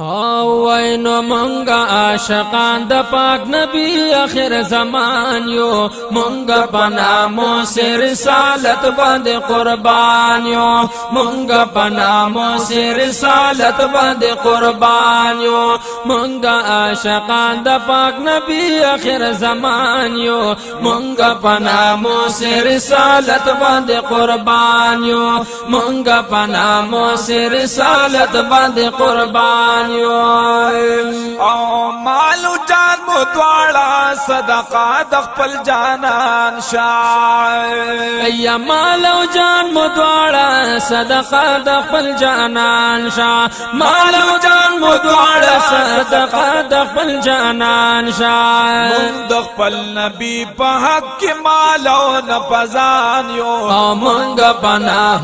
وینو منگا عاشقان د پاک نبی آخر زمان یو منگا پنامو سے رسالت بند قربان یو منگا پنامو سے رسالت بند قربان یو منگا عاشقان د پاک نبی آخر زمان یو منگا پنامو سے رسالت بند قربان یو منگا پنامو سے رسالت بند قربان او مالو جان مو دوارا صدقہ د خپل جانان شاه یا مالو جان مو دوارا صدقہ د خپل جانان شاه مالو جان مو دوارا صدقہ د خپل جانان شاه مون د خپل نبی په حق کې مالو نه پزان یو او مونږ پناه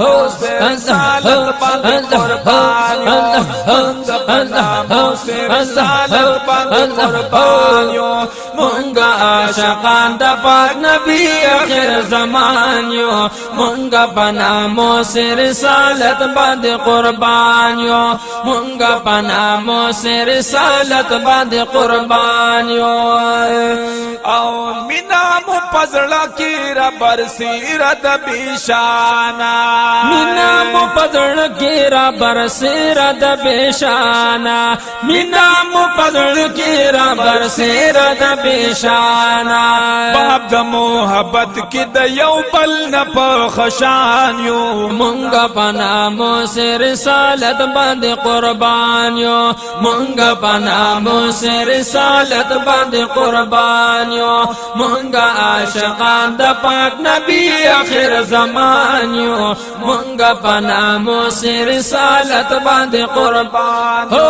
رسالت باندې قربان یو رسالت باندې قربان یو مونږ عاشقان د پاک نبی آخر زمان یو مونږ پنامو سے رسالت باندې قربان یو مونږ پنامو سے رسالت باندې قربان یو او مینا مو پزړه کې را برسیرت بشانا مینا مو پزړه کې را برسیرت بشانا مینا مو پزړه کې را برسیرت بشانا باب د محبت کې د یو بل نه په خشان یو مونږ پنامو سے رسالت باندې قربان یو مونږ پنامو سے رسالت باندې قربان یو مونږ عاشقان د پاک نبی آخر زمان یو مونږ پنامو سے رسالت باندې قربان ہو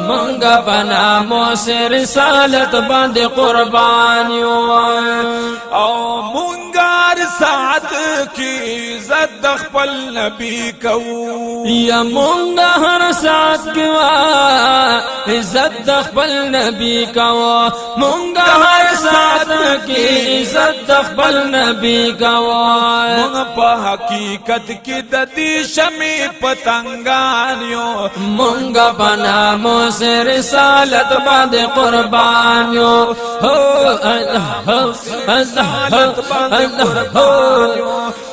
مونږ پنامو سے رسالت باندې قربان یو او مونږار ساعت کی عزت د خپل نبی کو یا مونږ هر ساعت کې عزت د خپل نبی کو مونږ هر ساعت کې عزت د خپل نبی کو مونږ په حقیقت کې د دې شمع پتنګان یو مونږ پنامو سے رسالت باندې قربان یو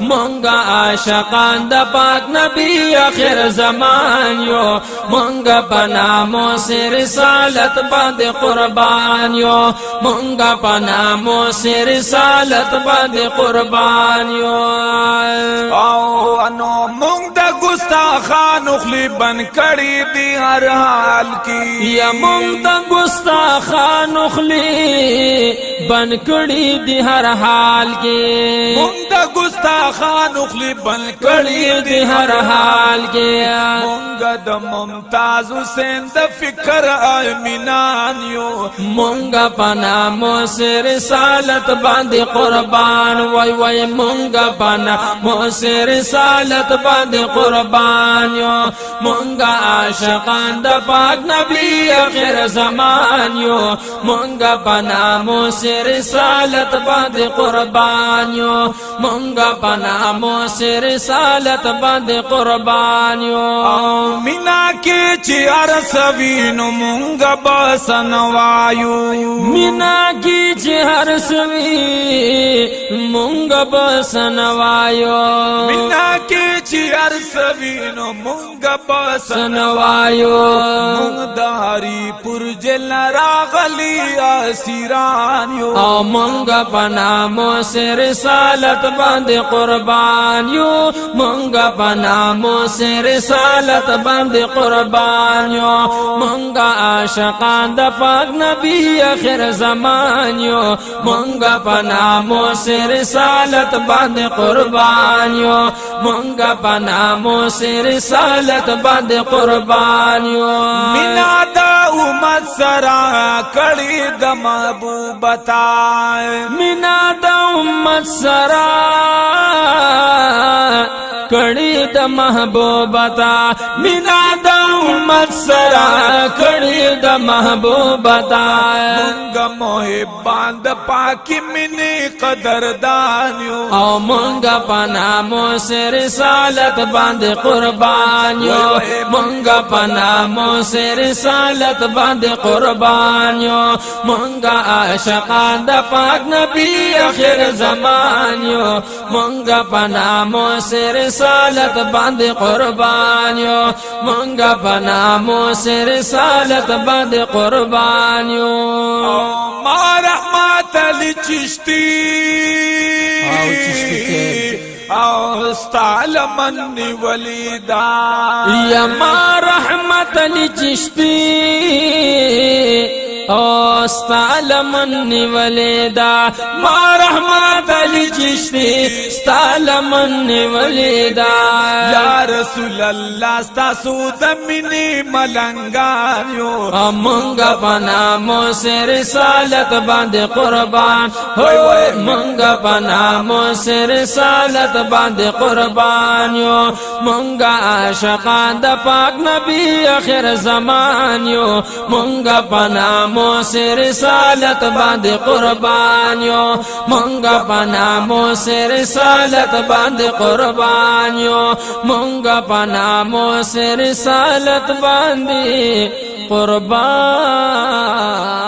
مونږ عاشقان د پاک نبی آخر زمان یو مونږ پنامو سے رسالت باندې قربان یو مونږ پنامو سے رسالت باندې قربان یو او انو مونږ د ګستاخانو خلی بن کړي دی هر حال کې یا مونږ د ګستاخانو خلی بن کړي دی هر حال کې مونږ د ګستاخانو خلی بن کړي دی هر حال کې مونږ د ممتاز حسین د فکر امینان یو مونږ پنامو سے رسالت باندې قربان وای وای مونږ پنامو سے رسالت باندې قربان یو مونږ عاشقان د پاک نبی آخر زمان یو مونږ پنامو سے رسالت باندې قربان یو مونږ پنامو سے رسالت باندې قربان یو مینا کې چې ارسوي نو مونږ بسن وایو مینا کې چې هر سوي مونږ بسن وایو مینا کې چې ارسوي نو مونږ بسن وایو مونږ د هری پور جل راغلی اسیران یو او مونږ پنامو سے رسالت باندې قربان یو مونږ پنامو سے رسالت باندې قربان یو مونږ عاشقان د پاک نبی آخر زمان یو مونږ پنامو سے رسالت باندې قربان یو مونږ پنامو سے رسالت باندې قربان یو مینا دا امت سرا کړي د محبوبتا مینا د امت سرا کړي د محبوبتا مینا د امت سرا کړي د محبوبتا مونږ محبان د پاکی منی قدردان یو او مونږه پنامو سر رسالت باندې قربان یو مونږه پنامو سر رسالت باندې قربان یو مونږه عاشقان د پاک نبی اخر زمان یو مونږه پنامو سر رسالت باندې قربان یو مونږه پنامو سر رسالت باندې قربان یو ما رحمت علی چشتی او استعال منی ولیدا یا ما رحمت علی چشتی او استعال منی ولیدا ما رحمت علی چشتی استعال منی ولیدا یا رسول اللہ ستاسو دمینی ملنگان یو مونږه پنامو سر رسالت باندې قربان هو مونږه پنامو سر رسالت باندې قربان یو مونږه عاشقان د پاک نبی اخر زمان یو مونږه پنامو سر رسالت باندې قربان یو مونږه پنامو سر رسالت باندې قربان یو مونږه پنامو سر رسالت باندې قربان